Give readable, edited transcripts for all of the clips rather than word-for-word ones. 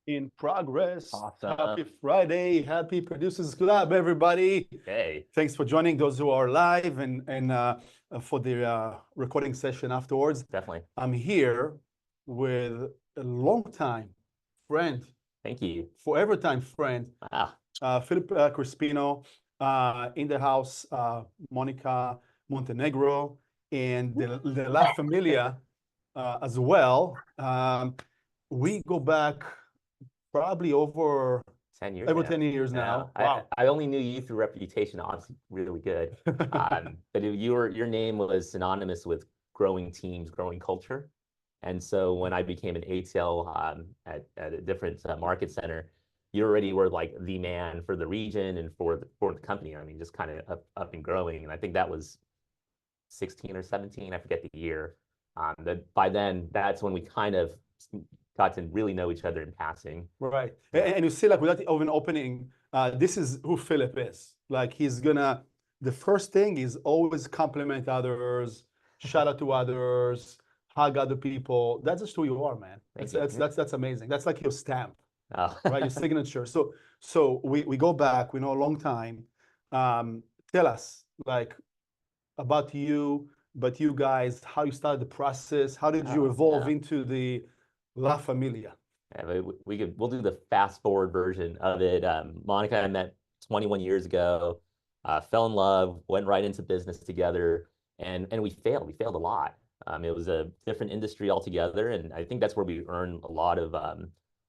In progress. Happy Awesome. Friday. Happy Producers Club, everybody. Hey, Thanks for joining those who are live and for the recording session afterwards. definitely. I'm here with a long time friend, Thank you. forever time friend, Ah, Filip Crispino, in the house, Monica Montenegro, and the La Familia as well. We go back probably over 10 years 10 now. years Yeah, now. I Wow. I only knew you through reputation, honestly, really good. But your name was synonymous with growing teams, growing culture. And so when I became an ATL at a different market center, you already were like the man for the region and for the company. I mean, just kind of up and growing. And I think that was 16 or 17, I forget the year. That by then, that's when we kind of got to really know each other in passing. Right. Yeah. And you see, like, without even opening, this is who Philip is. Like, the first thing is always compliment others, shout out to others, hug other people. That's just who you are, man. Thank you. That's amazing. That's like your stamp, Oh. right? Your signature. So we go back, we know a long time. Tell us, like, about you, but you guys, how you started the process, how did you Oh, evolve yeah. into the La Familia? Yeah, we'll do the fast forward version of it. Monica and I met 21 years ago, fell in love, went right into business together, and we failed. We failed a lot. It was a different industry altogether, and I think that's where we earned a lot of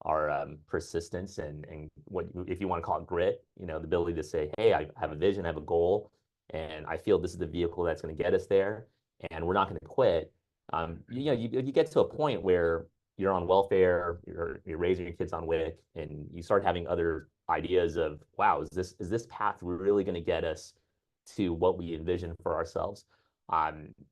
our persistence and what if you want to call it grit. You know, the ability to say, "Hey, I have a vision, I have a goal, and I feel this is the vehicle that's going to get us there, and we're not going to quit." You get to a point where you're on welfare, you're raising your kids on WIC, and you start having other ideas of, wow, is this path really going to get us to what we envision for ourselves?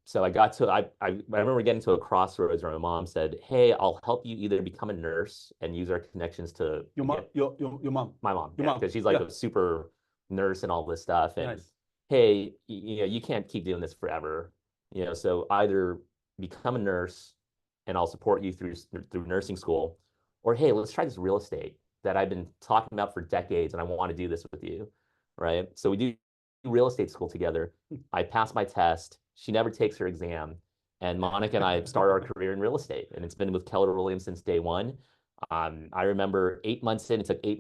So I remember getting to a crossroads where my mom said, "Hey, I'll help you either become a nurse and use our connections to Your mom, get your mom, my mom, your yeah, mom. because she's like Yeah, a super nurse and all this stuff, and nice. hey, you can't keep doing this forever, so either become a nurse and I'll support you through nursing school. Or hey, let's try this real estate that I've been talking about for decades and I want to do this with you. Right. So we do real estate school together. I pass my test. She never takes her exam. And Monica and I start our career in real estate. And it's been with Keller Williams since day one. I remember 8 months in, it took 8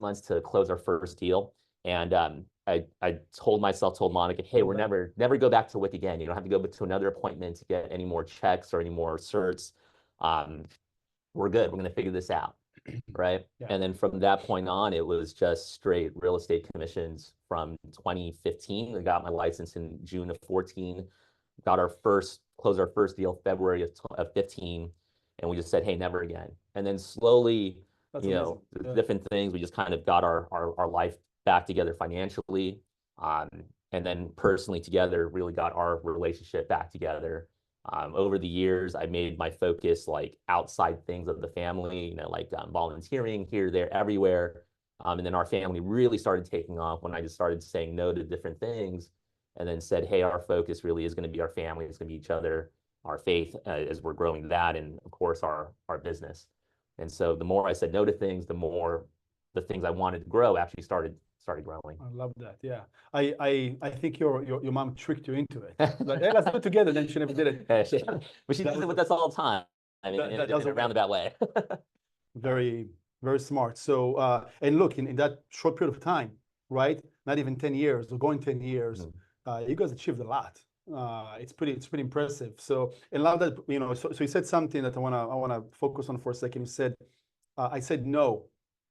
months to close our first deal. And I told Monica, hey, we're never go back to WIC again. You don't have to go to another appointment to get any more checks or any more certs. Um, we're good. We're going to figure this out. Right. Yeah. And then from that point on, it was just straight real estate commissions from 2015. I got my license in June of 14, closed our first deal February of 15. And we just said, hey, never again. And then slowly, That's amazing. Yeah. different things, we just kind of got our life back together financially. Um, and then personally together, really got our relationship back together. Over the years, I made my focus like outside things of the family, like volunteering here, there, everywhere. And then our family really started taking off when I just started saying no to different things and then said, hey, our focus really is going to be our family. It's going to be each other, our faith as we're growing that, and of course, our business. And so the more I said no to things, the more the things I wanted to grow actually started growing. I love that. Yeah. I think your mom tricked you into it. Like, hey, let's do it together. Then she never did it. But she That does it was with us all the time. I mean, that in was a a roundabout way. very, very smart. So and look, in that short period of time, right? Not even 10 years or going 10 years, Mhm. you guys achieved a lot. It's pretty impressive. So and love that, so you said something that I wanna focus on for a second. You said I said no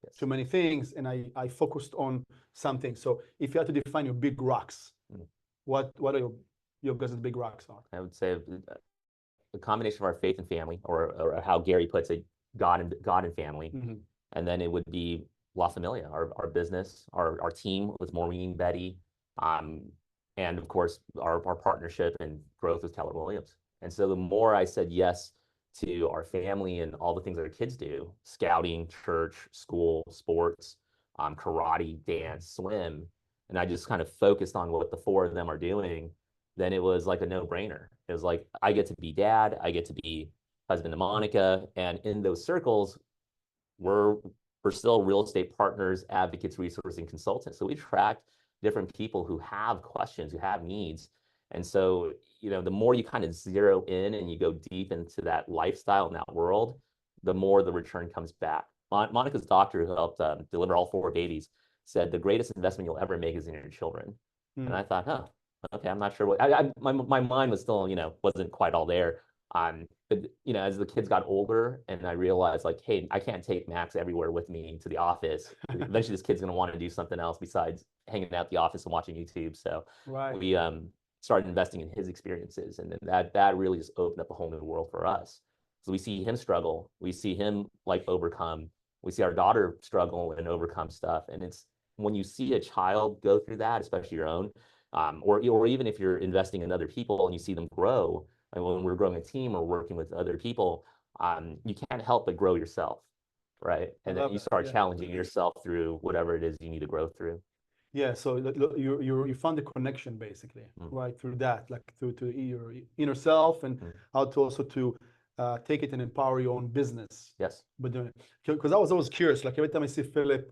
Yes. to many things, and I focused on something. So if you had to define your big rocks, Mhm. what are your guys' big rocks are? I would say a combination of our faith and family, or how Gary puts it, God and family. Mm-hmm. And then it would be La Familia, our business, our team with Maureen, Betty, um, and of course our partnership and growth with Keller Williams. And so the more I said yes to our family and all the things that our kids do, scouting, church, school, sports, karate, dance, swim, and I just kind of focused on what the four of them are doing, then it was like a no-brainer. It was like I get to be dad, I get to be husband to Monica, and in those circles, we're still real estate partners, advocates, resourcing consultants. So we attract different people who have questions, who have needs. And so, the more you kind of zero in and you go deep into that lifestyle in that world, the more the return comes back. Monica's doctor, who helped deliver all 4 babies, said the greatest investment you'll ever make is in your children. And I thought, okay, I'm not sure what my mind was still, wasn't quite all there. But as the kids got older and I realized like, hey, I can't take Max everywhere with me to the office. Eventually this kid's gonna want to do something else besides hanging out at the office and watching YouTube. So we started investing in his experiences, and then that really just opened up a whole new world for us. So we see him struggle, we see him like overcome, we see our daughter struggle and overcome stuff. And it's when you see a child go through that, especially your own, or even if you're investing in other people and you see them grow, like when we're growing a team or working with other people, you can't help but grow yourself, right? And then you start challenging yourself through whatever it is you need to grow through. Yeah, so you found the connection basically, right? Through that, like through to your inner self, and how to also to take it and empower your own business. Yes. But because I was always curious, like every time I see Filip,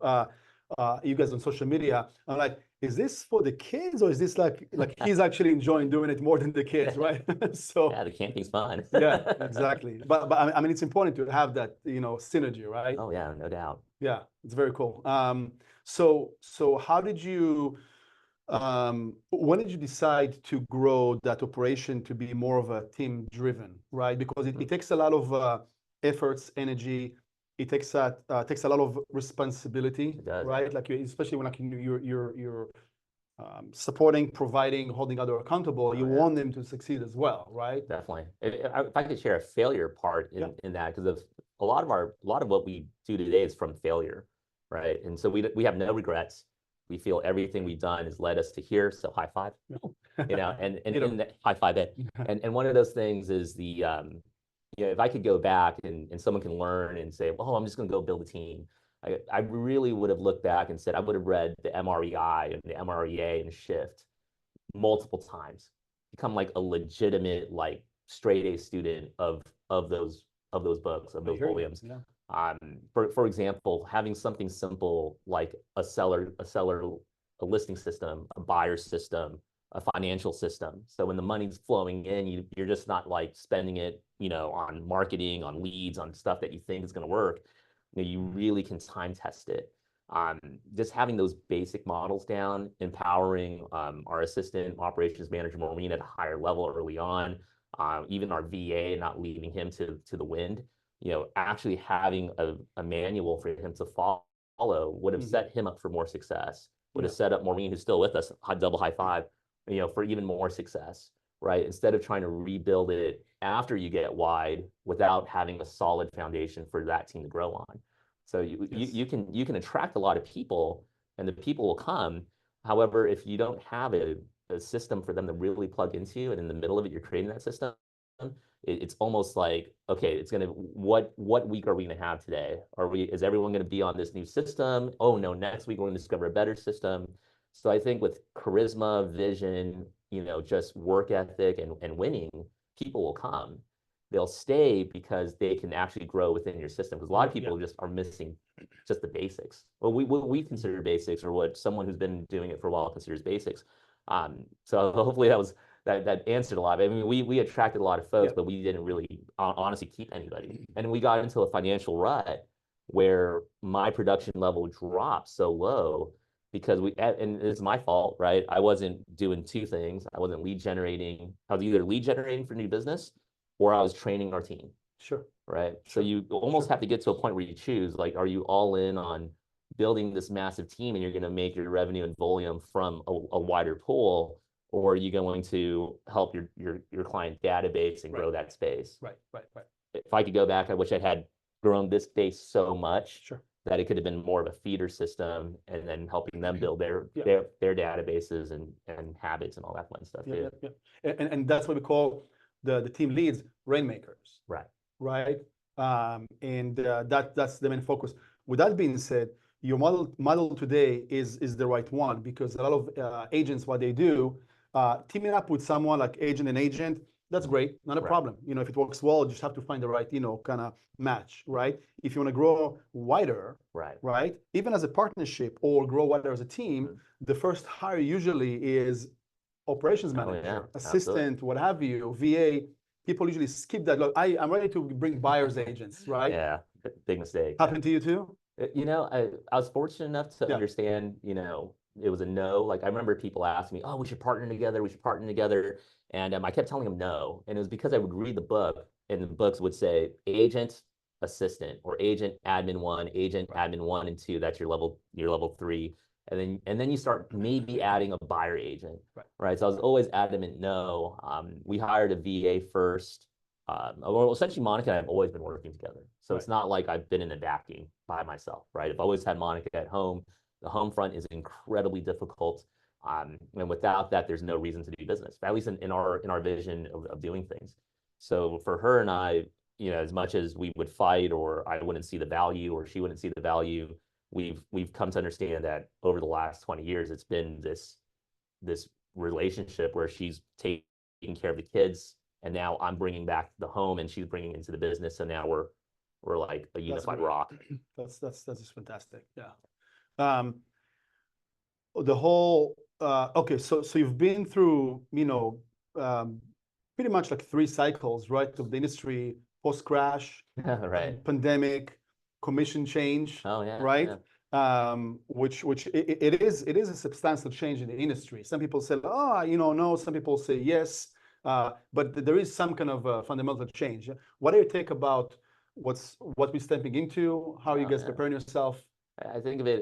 you guys on social media, I'm like, is this for the kids, or is this like he's actually enjoying doing it more than the kids, right? So yeah, the camping's fun. Yeah, exactly. But I mean, it's important to have that synergy, right? Oh yeah, no doubt. Yeah, it's very cool. So how did you? When did you decide to grow that operation to be more of a team driven, right? Because it takes a lot of efforts, energy. It takes a lot of responsibility, right? Like especially when you're supporting, providing, holding others accountable. You want them to succeed as well, right? Definitely. If I could share a failure part in that, because a lot of what we do today is from failure, right? And so we have no regrets. We feel everything we've done has led us to here. So high five, and high five it. And one of those things is if I could go back and someone can learn and say, well, I'm just going to go build a team. I really would have looked back and said, I would have read the MREI and the MREA and Shift multiple times, become like a legitimate, like straight A student of those books, of those volumes. For example, having something simple like a listing system, a buyer system, a financial system. So when the money's flowing in, you're just not like spending it, on marketing, on leads, on stuff that you think is going to work. You really can time test it. Just having those basic models down, empowering our assistant operations manager, Maureen, at a higher level early on, even our VA, not leaving him to the wind, actually having a manual for him to follow would have set him up for more success, would have set up Maureen, who's still with us, double high five, for even more success, right? Instead of trying to rebuild it after you get wide without having a solid foundation for that team to grow on. So you can attract a lot of people and the people will come. However, if you don't have a system for them to really plug into, and in the middle of it, you're creating that system, it's almost like, okay, it's gonna, what week are we gonna have today? Is everyone gonna be on this new system? Oh no, next week we're gonna discover a better system. So I think with charisma, vision, just work ethic and winning, people will come. They'll stay because they can actually grow within your system. Because a lot of people just are missing just the basics. Well, what we consider basics, or what someone who's been doing it for a while considers basics. So hopefully that answered a lot. I mean, we attracted a lot of folks, but we didn't really honestly keep anybody. And we got into a financial rut where my production level dropped so low because and it's my fault, right? I wasn't doing two things. I wasn't lead generating. I was either lead generating for new business, or I was training our team. Sure. Right. So you almost have to get to a point where you choose, like, are you all in on building this massive team and you're going to make your revenue and volume from a wider pool, or are you going to help your client database and grow that space? Right. If I could go back, I wish I had grown this base so much that it could have been more of a feeder system, and then helping them build their databases and habits and all that fun stuff too. And that's what we call the team leads rainmakers. Right. And that's the main focus. With that being said, your model today is the right one, because a lot of agents, what they do, teaming up with someone like agent and agent, that's great, not a Right. problem. If it works well, you just have to find the right, kind of match, right? If you want to grow wider, Right. right, even as a partnership or grow wider as a team, Mhm. the first hire usually is operations Oh, yeah, manager, absolutely. assistant, what have you, VA. People usually skip that. Look, I'm ready to bring buyer's agents, right? Yeah, big mistake. Happened to you too? I was fortunate enough to Yeah. understand, it was a no. Like I remember people asking me, "Oh, we should partner together. We should partner together." And I kept telling them no. And it was because I would read the book, and the books would say agent, assistant, or agent, admin one, agent, admin one and two. That's your level three. And then you start maybe adding a buyer agent, Right. right? So I was always adamant no. We hired a VA first. Well, essentially, Monica and I have always been working together. So it's not like I've been in a vacuum by myself, right? I've always had Monica at home. The home front is incredibly difficult. And without that, there's no reason to do business, at least in our vision of doing things. So for her and I, as much as we would fight or I wouldn't see the value or she wouldn't see the value, we've come to understand that over the last 20 years, it's been this relationship where she's taking care of the kids, and now I'm bringing back the home, and she's bringing into the business. So now we're like a unified rock. That's just fantastic. Yeah. The whole okay, so you've been through, pretty much like 3 cycles, right, of the industry: post crash, Right. pandemic, commission change, Oh yeah. right? Yeah. Which it is a substantial change in the industry. Some people say, oh, no. Some people say yes, but there is some kind of fundamental change. What do you take about what we're stepping into? How are you Oh, guys yeah. preparing yourself? I think of it,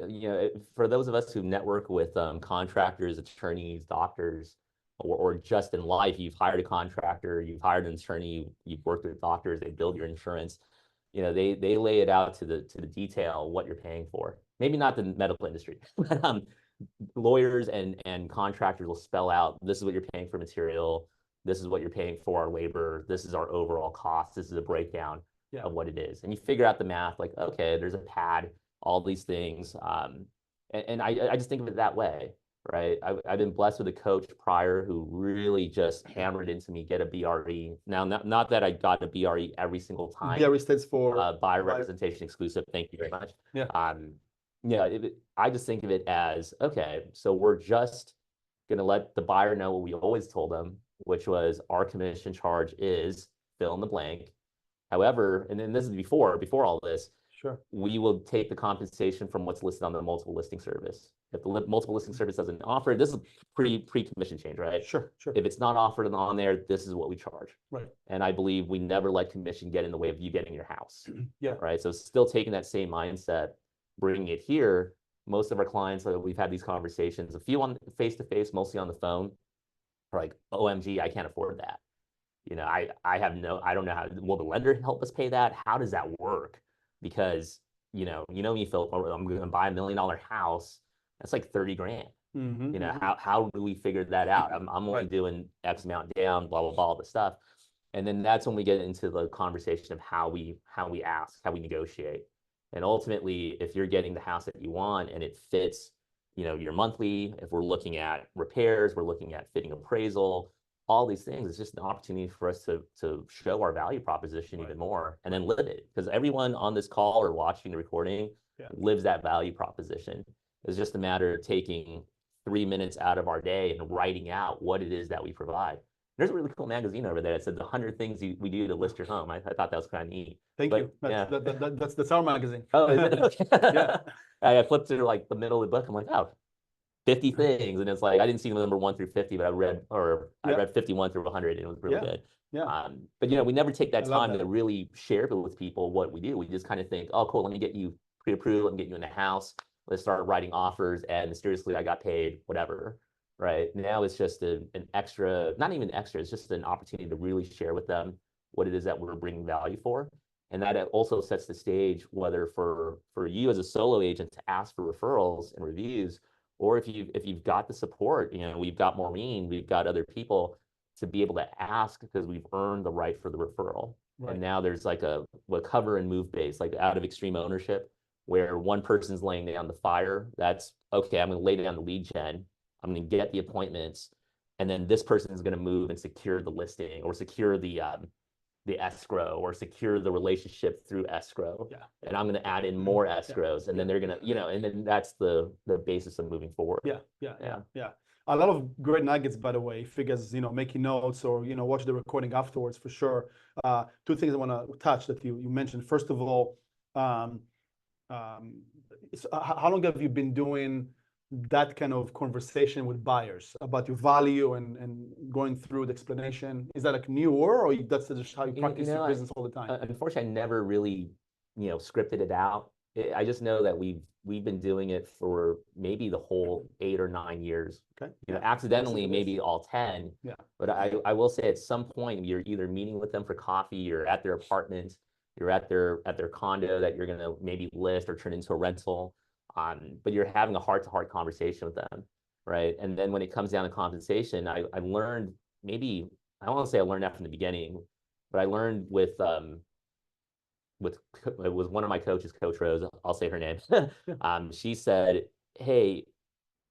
for those of us who network with contractors, attorneys, doctors, or just in life, you've hired a contractor, you've hired an attorney, you've worked with doctors, they build your insurance. They lay it out to the detail what you're paying for. Maybe not the medical industry, but lawyers and contractors will spell out, this is what you're paying for material, this is what you're paying for our labor, this is our overall cost, this is a breakdown of what it is. And you figure out the math, like, okay, there's a pad, all these things. And I just think of it that way, right? I've been blessed with a coach prior who really just hammered into me, get a BRE. Now, not that I got a BRE every single time. BRE stands for buyer representation exclusive. Thank you very much. Yeah. I just think of it as, okay, so we're just going to let the buyer know what we always told them, which was our commission charge is fill in the blank. However, and then this is before all this, Sure. we will take the compensation from what's listed on the multiple listing service. If the multiple listing service doesn't offer, this is pre-commission change, right? Sure. If it's not offered on there, this is what we charge. Right. And I believe we never let commission get in the way of you getting your house. Yeah. Right. So still taking that same mindset, bringing it here. Most of our clients, we've had these conversations, a few on face-to-face, mostly on the phone, are like, OMG, I can't afford that. I don't know how, will the lender help us pay that? How does that work? Because, me, Philip, I'm going to buy $1 million house. That's like 30 grand. How do we figure that out? I'm only doing X amount down, blah, blah, blah, all the stuff. And then that's when we get into the conversation of how we ask, how we negotiate. And ultimately, if you're getting the house that you want and it fits, your monthly, if we're looking at repairs, we're looking at fitting appraisal, all these things, it's just an opportunity for us to show our value proposition even more and then live it. Because everyone on this call or watching the recording lives that value proposition. It's just a matter of taking 3 minutes out of our day and writing out what it is that we provide. There's a really cool magazine over there that said the 100 things we do to list your home. I thought that was kind of neat. Thank you. That's our magazine. Oh, is it? Okay. Yeah. I flipped through like the middle of the book. I'm like, oh, 50 things. And it's like, I didn't see the number 1 through 50, but I read 51 through 100 and it was really good. Yeah. But we never take that time to really share with people what we do. We just kind of think, oh, cool, let me get you pre-approved, let me get you in the house. Let's start writing offers, and mysteriously I got paid, whatever. Right now, it's just an extra, not even extra, it's just an opportunity to really share with them what it is that we're bringing value for. And that also sets the stage, whether for you as a solo agent to ask for referrals and reviews, or if you've got the support, we've got Maureen, we've got other people to be able to ask because we've earned the right for the referral. Right. And now there's like a cover and move base, like out of extreme ownership, where one person's laying down the fire. That's okay. I'm going to lay down the lead gen. I'm going to get the appointments. and then this person is going to move and secure the listing or secure the escrow or secure the relationship through escrow. Yeah. And I'm going to add in more escrows, and then they're going to, and then that's the basis of moving forward. Yeah. A lot of great nuggets, by the way. Figures, making notes or watch the recording afterwards for sure. Two things I want to touch that you mentioned. First of all, how long have you been doing that kind of conversation with buyers about your value and going through the explanation? Is that like newer, or that's just how you practice your business all the time? Unfortunately, I never really, scripted it out. I just know that we've been doing it for maybe the whole 8 or 9 years. Okay. Accidentally, maybe all 10. Yeah. But I will say at some point you're either meeting with them for coffee, you're at their apartment, you're at their condo that you're gonna maybe list or turn into a rental. But you're having a heart-to-heart conversation with them, right? And then when it comes down to compensation, I learned, maybe, I don't want to say I learned that from the beginning, but I learned with it was one of my coaches, Coach Rose, I'll say her name. She said, hey,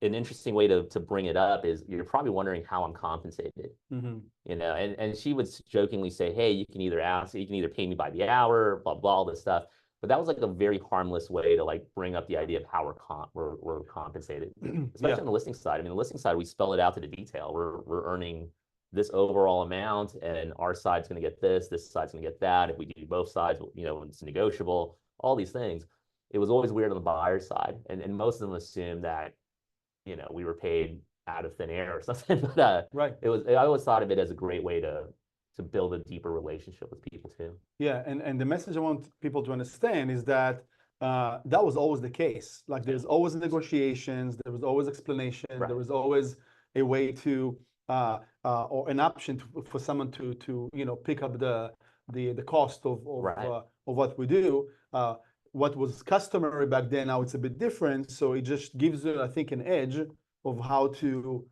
an interesting way to bring it up is you're probably wondering how I'm compensated. And she would jokingly say, hey, you can either pay me by the hour, blah, blah, all this stuff. But that was like a very harmless way to like bring up the idea of how we're compensated, especially on the listing side. I mean, the listing side, we spell it out to the detail. We're earning this overall amount, and our side's going to get this side's going to get that. If we do both sides, it's negotiable, all these things. It was always weird on the buyer side. And most of them assumed that, we were paid out of thin air or something. But right. I always thought of it as a great way to build a deeper relationship with people too. Yeah, and the message I want people to understand is that that was always the case. Like there's always negotiations, there was always explanation, there was always a way to or an option for someone to pick up the cost of what we do. What was customary back then, now it's a bit different. So it just gives you, I think, an edge of how to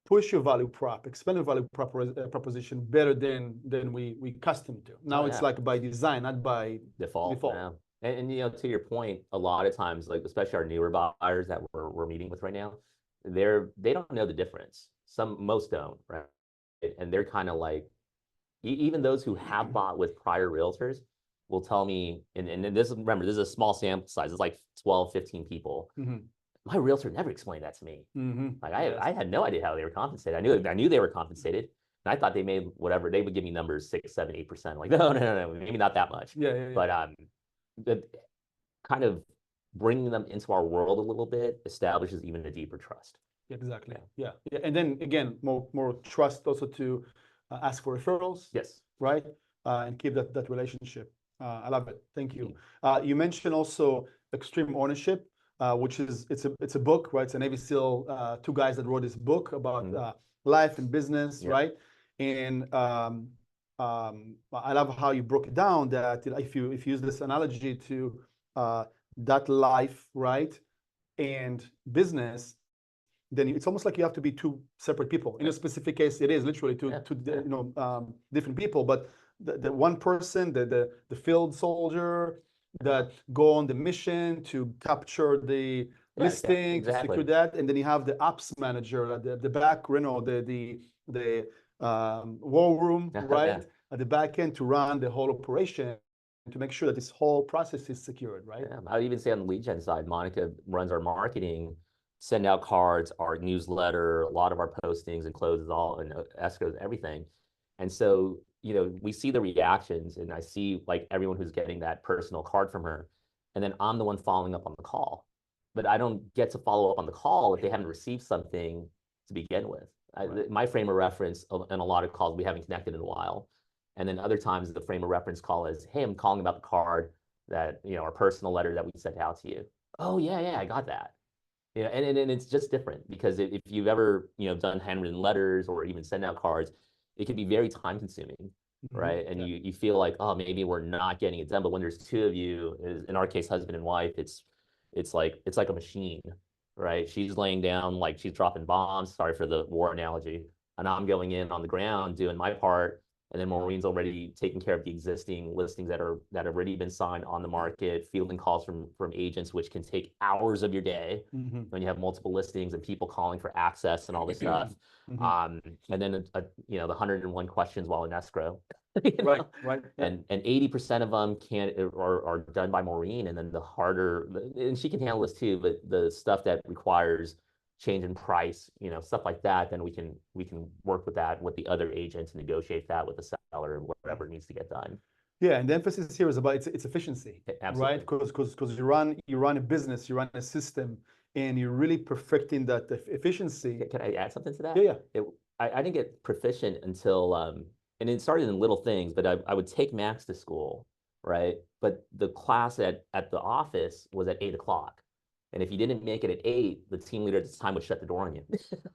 push your value prop, expand your value proposition better than we accustomed to. Now it's like by design, not by default. Yeah. And to your point, a lot of times, like especially our newer buyers that we're meeting with right now, they don't know the difference. Most don't, right? And they're kind of like, even those who have bought with prior realtors will tell me, and this, remember, this is a small sample size. It's like 12, 15 people. My realtor never explained that to me. Like I had no idea how they were compensated. I knew they were compensated. And I thought they made whatever, they would give me numbers 6, 7, 8%. Like, no, maybe not that much. But kind of bringing them into our world a little bit establishes even a deeper trust. Exactly. Yeah. And then again, more trust also to ask for referrals. Yes. Right. And keep that relationship. I love it. Thank you. You mentioned also extreme ownership, which is it's a book, right? It's a Navy SEAL, 2 guys that wrote this book about life and business, right? And I love how you broke it down. That if you use this analogy to that life, right, and business, then it's almost like you have to be 2 separate people. In a specific case, it is literally two different people, but the one person, the field soldier that go on the mission to capture the listing, to secure that, and then you have the ops manager at the back, the war room, right, at the back end to run the whole operation, to make sure that this whole process is secured, right? I would even say on the lead gen side, Monica runs our marketing, send out cards, our newsletter, a lot of our postings and closes, all and escrows, everything. And so, we see the reactions, and I see like everyone who's getting that personal card from her, and then I'm the one following up on the call. But I don't get to follow up on the call if they haven't received something to begin with. My frame of reference in a lot of calls, we haven't connected in a while. And then other times the frame of reference call is, hey, I'm calling about the card that, our personal letter that we sent out to you. Oh, yeah, I got that. And it's just different because if you've ever, done handwritten letters or even send out cards, it can be very time consuming, right? And you feel like, oh, maybe we're not getting it done. But when there's 2 of you, in our case, husband and wife, it's like a machine, right? She's laying down like she's dropping bombs. Sorry for the war analogy. And I'm going in on the ground doing my part. And then Maureen's already taking care of the existing listings that have already been signed on the market, fielding calls from agents, which can take hours of your day when you have multiple listings and people calling for access and all this stuff. And then the 101 questions while in escrow. Right, right. And 80% of them are done by Maureen, and then the harder, and she can handle this too, but the stuff that requires change in price, stuff like that, then we can work with that with the other agents and negotiate that with the seller and whatever needs to get done. Yeah, and the emphasis here is about its efficiency, Absolutely. right? Because you run a business, you run a system, and you're really perfecting that efficiency. Can I add something to that? Yeah. I didn't get proficient until and it started in little things, but I would take Max to school, right? But the class at the office was at 8 o'clock. And if you didn't make it at 8, the team leader at the time would shut the door on you.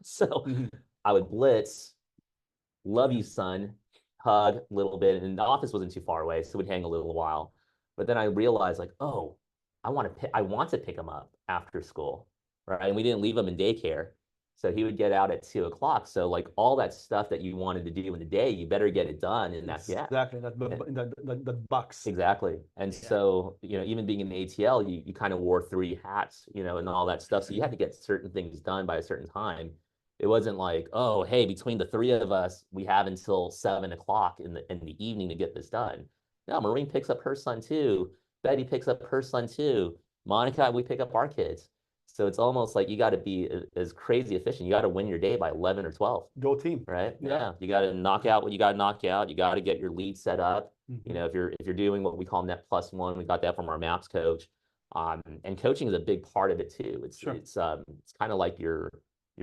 So I would blitz, love you, son, hug a little bit. And the office wasn't too far away, so we'd hang a little while. But then I realized, like, oh, I want to pick him up after school, right? And we didn't leave him in daycare. So he would get out at 2 o'clock. So like all that stuff that you wanted to do in the day, you better get it done in that gap. Exactly, that box. Exactly. And so, even being in ATL, you kind of wore 3 hats, and all that stuff. So you had to get certain things done by a certain time. It wasn't like, oh, hey, between the 3 of us, we have until 7 o'clock in the evening to get this done. No, Maureen picks up her son too. Betty picks up her son too. Monica, we pick up our kids. So it's almost like you got to be as crazy efficient. You got to win your day by 11 or 12. Go team. Right? Yeah. You got to knock out what you got to knock out. You got to get your lead set up. If you're doing what we call net plus one, we got that from our MAPS coach. And coaching is a big part of it too. It's kind of like you're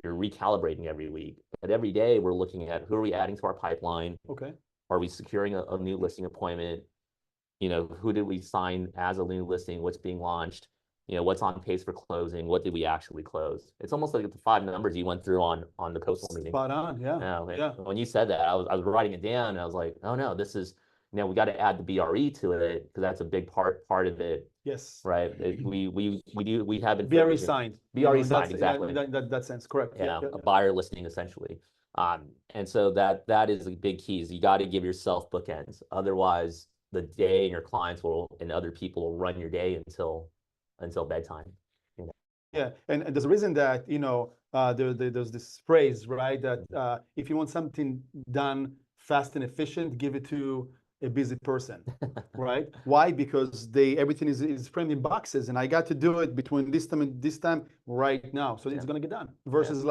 recalibrating every week. But every day we're looking at who are we adding to our pipeline? Okay. Are we securing a new listing appointment? Who did we sign as a new listing? What's being launched? What's on pace for closing? What did we actually close? It's almost like the 5 numbers you went through on the coastal meeting. Spot on, yeah. When you said that, I was writing it down, and I was like, oh no, this is, we got to add the BRE to it because that's a big part of it. Yes. Right. We have it. BRE signed. BRE signed, exactly. That sense, correct. Yeah, a buyer listing essentially. And so that is a big key. Is you got to give yourself bookends. Otherwise, the day and your clients and other people will run your day until bedtime. Yeah, and there's a reason that there's this phrase, right, that if you want something done fast and efficient, give it to a busy person, right? Why? Because everything is framed in boxes, and I got to do it between this time and this time right now, so it's going to get done. Versus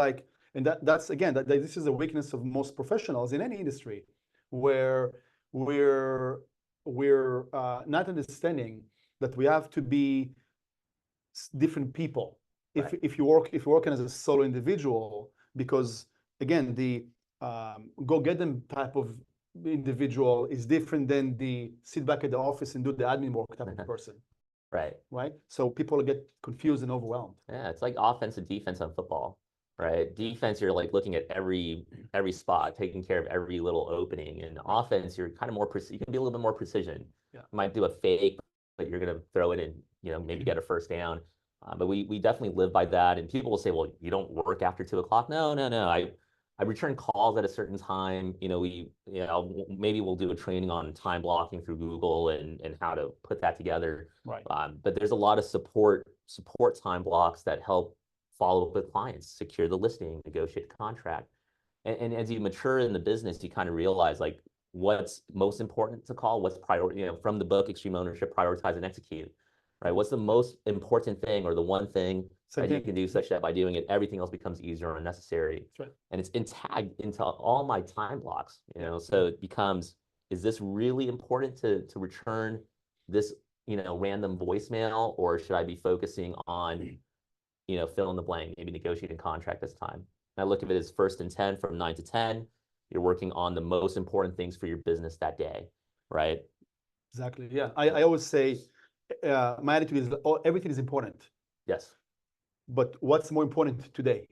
that's again this is a weakness of most professionals in any industry, where we're not understanding that we have to be different people if you're working as a solo individual, because again go get them type of individual is different than the sit back at the office and do the admin work type of person. Right. So people get confused and overwhelmed. Yeah, it's like offense and defense on football, right? Defense, you're like looking at every spot, taking care of every little opening. And offense, you're kind of more you can be a little bit more precision. You might do a fake, but you're gonna throw it in, maybe get a first down. But we definitely live by that. And people will say, well, you don't work after 2 o'clock. No. I return calls at a certain time. Maybe we'll do a training on time blocking through Google and how to put that together. Right. But there's a lot of support time blocks that help follow up with clients, secure the listing, negotiate the contract. And as you mature in the business, you kind of realize like what's most important to call, what's priority, from the book, Extreme Ownership, Prioritize and Execute. Right? What's the most important thing or the one thing that you can do such that by doing it, everything else becomes easier or unnecessary. That's right. And it's tagged into all my time blocks, so it becomes, is this really important to return this, random voicemail, or should I be focusing on, fill in the blank, maybe negotiating contract this time? And I look at it as 1st and 10 from 9 to 10. You're working on the most important things for your business that day, right? Exactly. Yeah. I always say, my attitude is everything is important. Yes. But what's more important today,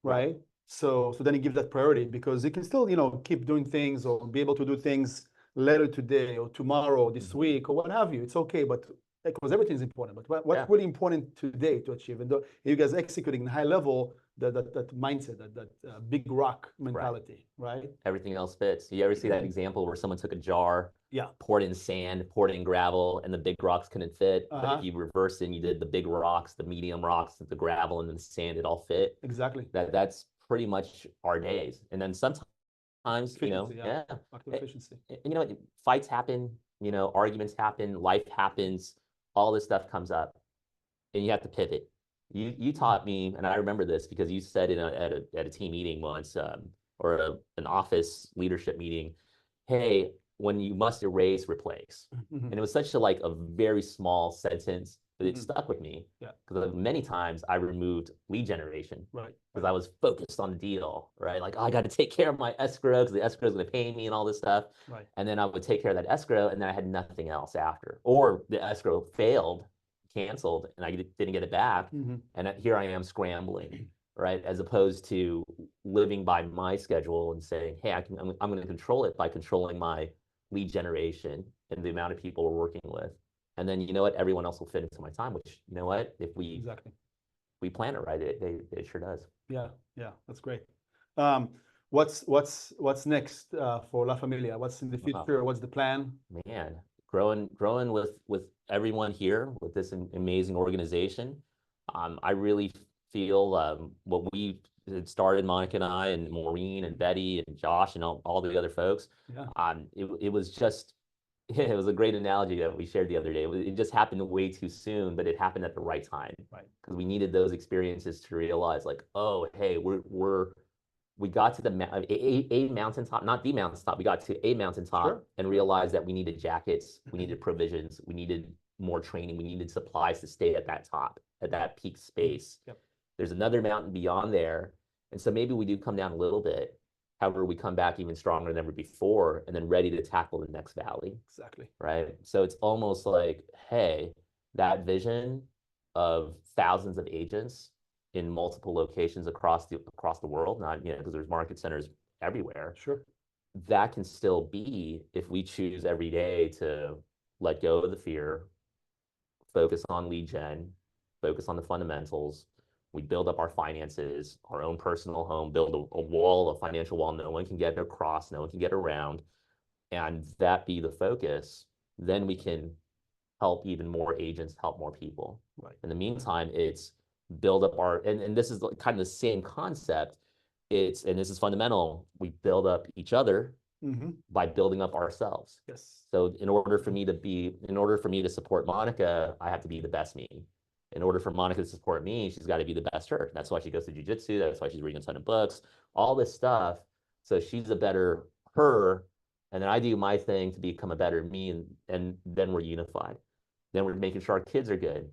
right? So then you give that priority, because you can still, keep doing things or be able to do things later today or tomorrow, this week or what have you. It's okay, but because everything is important, but what's Yeah. really important today to achieve? And you guys executing high level, that mindset, that big rock mentality, right? Everything else fits. You ever see that example where someone took a jar, Yeah. poured in sand, poured in gravel, and the big rocks couldn't fit? But if you reversed it and you did the big rocks, the medium rocks, the gravel, and then the sand, it all fit. Exactly. That's pretty much our days. And then sometimes, Efficiency, yeah. yeah. Factor efficiency. And fights happen, arguments happen, life happens, all this stuff comes up, and you have to pivot. You taught me, and I remember this because you said at a team meeting once, or an office leadership meeting, hey, when you must erase, replace. And it was such a very small sentence, but it stuck with me. Yeah. Because many times I removed lead generation. Right. Because I was focused on the deal, right? Like, oh, I got to take care of my escrow because the escrow is going to pay me and all this stuff. Right. And then I would take care of that escrow, and then I had nothing else after. Or the escrow failed, canceled, and I didn't get it back. And here I am scrambling, right? As opposed to living by my schedule and saying, hey, I'm going to control it by controlling my lead generation and the amount of people we're working with. And then you know what? Everyone else will fit into my time, which, you know what? If we plan it right, it sure does. Yeah, yeah, that's great. What's next for La Familia? What's in the future? What's the plan? Man, growing with everyone here with this amazing organization. I really feel what we had started, Monica and I, and Maureen and Betty and Josh and all the other folks. Yeah. It was just it was a great analogy that we shared the other day. It just happened way too soon, but it happened at the right time. Right. Because we needed those experiences to realize, like, oh, hey, we got to a mountaintop, not the mountaintop. We got to a mountaintop and realized that we needed jackets, we needed provisions, we needed more training, we needed supplies to stay at that top, at that peak space. There's another mountain beyond there. And so maybe we do come down a little bit. However, we come back even stronger than ever before and then ready to tackle the next valley. Exactly. Right. So it's almost like, hey, that vision of thousands of agents in multiple locations across the world, not, because there's market centers everywhere. Sure. That can still be if we choose every day to let go of the fear, focus on lead gen, focus on the fundamentals. We build up our finances, our own personal home, build a wall, a financial wall no one can get across, no one can get around, and that be the focus. Then we can help even more agents, help more people. Right. In the meantime, it's build up and this is kind of the same concept. And this is fundamental. We build up each other by building up ourselves. Yes. So in order for me to support Monica, I have to be the best me. In order for Monica to support me, she's got to be the best her. That's why she goes to jiu-jitsu. That's why she's reading a ton of books, all this stuff. So she's a better her. And then I do my thing to become a better me. And then we're unified. Then we're making sure our kids are good.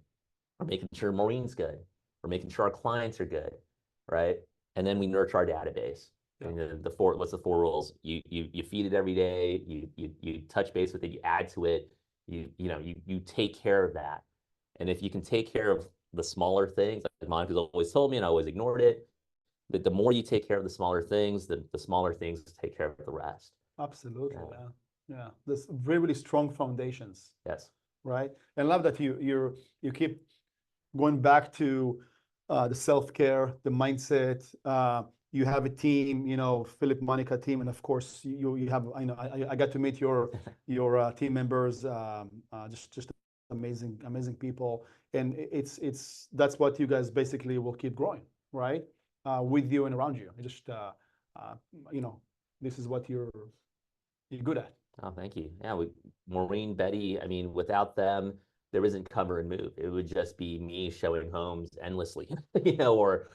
We're making sure Maureen's good. We're making sure our clients are good. Right. And then we nurture our database. Yeah. And what's the 4 rules? You feed it every day. You touch base with it. You add to it. You take care of that. And if you can take care of the smaller things, like Monica's always told me, and I always ignored it, that the more you take care of the smaller things, the smaller things take care of the rest. Absolutely. Yeah. There's very, really strong foundations. Yes. Right. And I love that you keep going back to the self-care, the mindset. You have a team, Filip, Monica team, and of course you have. I got to meet your team members. Just amazing people, and that's what you guys basically will keep growing, right? With you and around you. Just this is what you're good at. Oh, thank you. Yeah, Maureen, Betty. I mean, without them, there isn't cover and move. It would just be me showing homes endlessly, or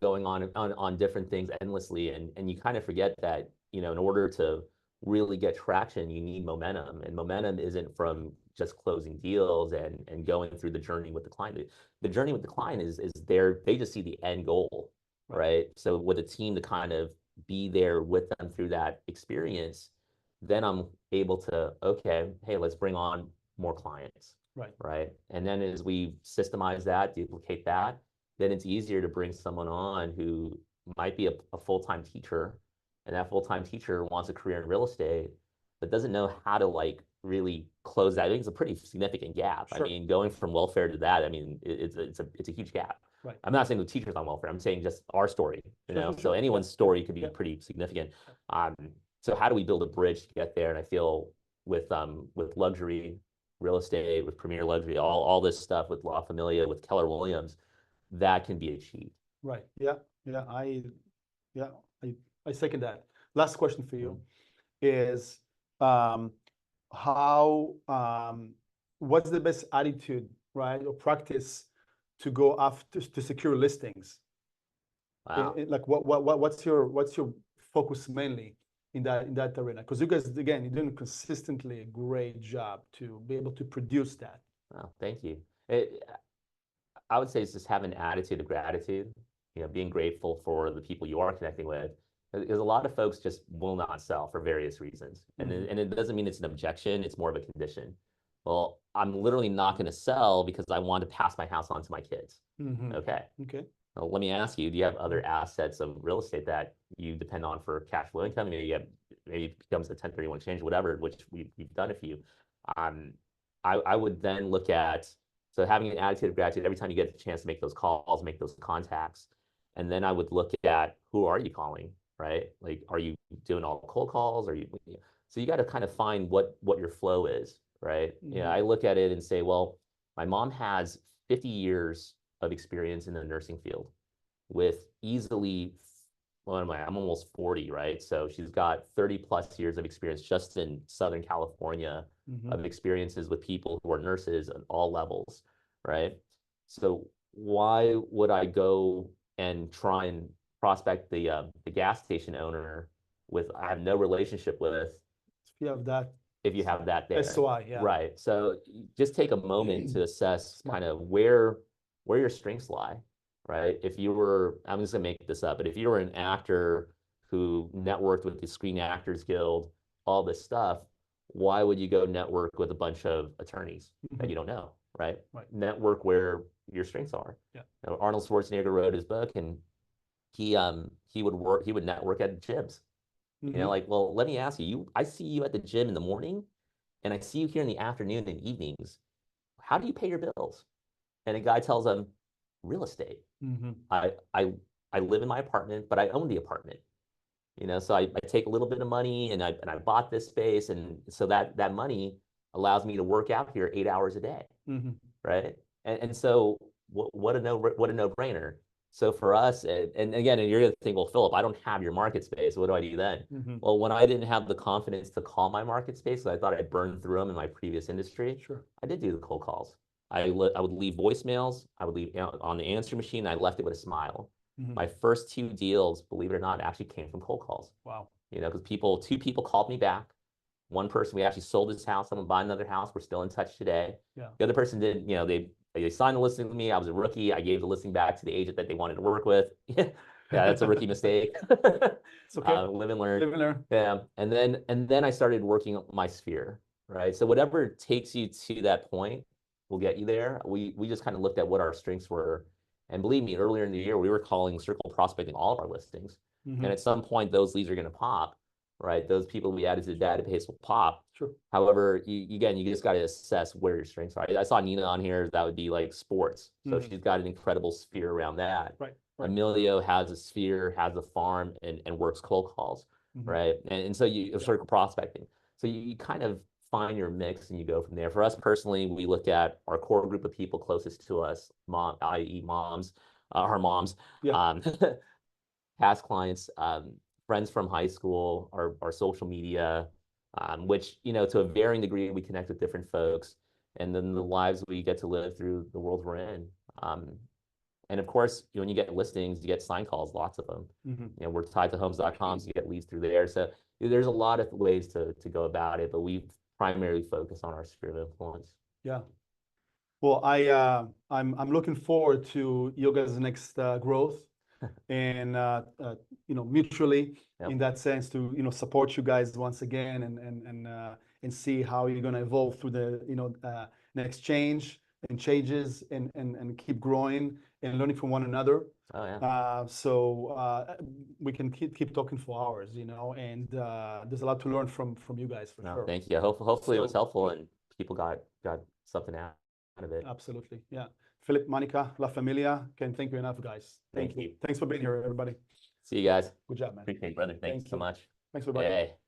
going on different things endlessly, and you kind of forget that in order to really get traction, you need momentum, and momentum isn't from just closing deals and going through the journey with the client. The journey with the client is they just see the end goal, right? So with a team to kind of be there with them through that experience, then I'm able to, okay, hey, let's bring on more clients. Right. And then as we systemize that, duplicate that, then it's easier to bring someone on who might be a full-time teacher, and that full-time teacher wants a career in real estate, but doesn't know how to really close that. I think it's a pretty significant gap. Sure. I mean, going from welfare to that, I mean, it's a huge gap. Right. I'm not saying the teachers on welfare. I'm saying just our story, you Sure, know. sure, So sure. anyone's story could be pretty significant. So how do we build a bridge to get there? And I feel with luxury real estate, with premier luxury, all this stuff with La Familia, with Keller Williams, that can be achieved. Right. Yeah. Yeah. Yeah. I second that. Last question for you is how what's the best attitude, right, or practice to go after to secure listings? Wow. Like what's your focus mainly in that arena? Because you guys, again, you're doing consistently a great job to be able to produce that. Wow, thank you. I would say it's just have an attitude of gratitude, you know, being grateful for the people you are connecting with. Because a lot of folks just will not sell for various reasons. And it doesn't mean it's an objection, it's more of a condition. Well, I'm literally not going to sell because I want to pass my house on to my kids. Okay. Okay. Well, let me ask you, do you have other assets of real estate that you depend on for cash flow income? Maybe it becomes a 1031 exchange, whatever, which we've done a few. I would then look at, so having an attitude of gratitude every time you get the chance to make those calls, make those contacts. And then I would look at, who are you calling, right? Like, are you doing all cold calls? So you got to kind of find what your flow is, right? Yeah, I look at it and say, well, my mom has 50 years of experience in the nursing field with easily, what am I? I'm almost 40, right? So she's got 30 plus years of experience just in Southern California of experiences with people who are nurses at all levels, right? So why would I go and try and prospect the gas station owner with I have no relationship with? If you have that. If you have that there. SOI, yeah. Right. So just take a moment to assess kind of where your strengths lie, right? If you were, I'm just gonna make this up, but if you were an actor who networked with the Screen Actors Guild, all this stuff, why would you go network with a bunch of attorneys that you don't know, right? Network where your strengths are. Yeah. You know, Arnold Schwarzenegger wrote his book, and he would network at gyms. You know, like, well, let me ask you, I see you at the gym in the morning, and I see you here in the afternoon and evenings. How do you pay your bills? And a guy tells him, real estate. I live in my apartment, but I own the apartment. You know, so I take a little bit of money and I bought this space, and so that money allows me to work out here 8 hours a day, right? And so what a no-brainer. So for us, and again, you're going to think, well, Philip, I don't have your market space. What do I do then? Well, when I didn't have the confidence to call my market space, so I thought I'd burned through them in my previous industry, I did do the cold calls. I would leave voicemails. I would leave on the answer machine. I left it with a smile. My first 2 deals, believe it or not, actually came from cold calls. Wow. You know, because 2 people called me back. One person, we actually sold his house. Someone bought another house. We're still in touch today. Yeah. The other person didn't, you know, they signed the listing with me. I was a rookie. I gave the listing back to the agent that they wanted to work with. Yeah, that's a rookie mistake. It's okay. Live and learn. Live and learn. Yeah. And then I started working my sphere, right? So whatever takes you to that point will get you there. We just kind of looked at what our strengths were. And believe me, earlier in the year, we were calling circle prospecting all of our listings. And at some point, those leads are going to pop, right? Those people we added to the database will pop. Sure. However, you just got to assess where your strengths are. I saw Nina on here. That would be like sports. So she's got an incredible sphere around that. Right. Emilio has a sphere, has a farm, and works cold calls, right? And so you circle prospecting. So you kind of find your mix and you go from there. For us personally, we look at our core group of people closest to us, i.e. moms, our moms, past clients, friends from high school, our social media, which, you know, to a varying degree, we connect with different folks, and then the lives we get to live through the world we're in. And of course, when you get listings, you get sign calls, lots of them. You know, we're tied to homes.com, so you get leads through there. So there's a lot of ways to go about it, but we primarily focus on our sphere of influence. Yeah. Well, I'm looking forward to your guys' next growth, and you know, mutually in that sense, to, you know, support you guys once again, and see how you're going to evolve through the, you know, next change. and changes and keep growing and learning from one another. Oh yeah. We can keep talking for hours, you know, and there's a lot to learn from you guys for No, sure. thank you. Hopefully it was So, helpful and people got something out of it. absolutely, yeah. Filip, Monica, La Familia, can't thank you enough, guys. Thank you. Thanks for being here, everybody. See you guys. Good job, man. Appreciate it, brother. Thanks Thank so you. much. Thanks, everybody. Hey.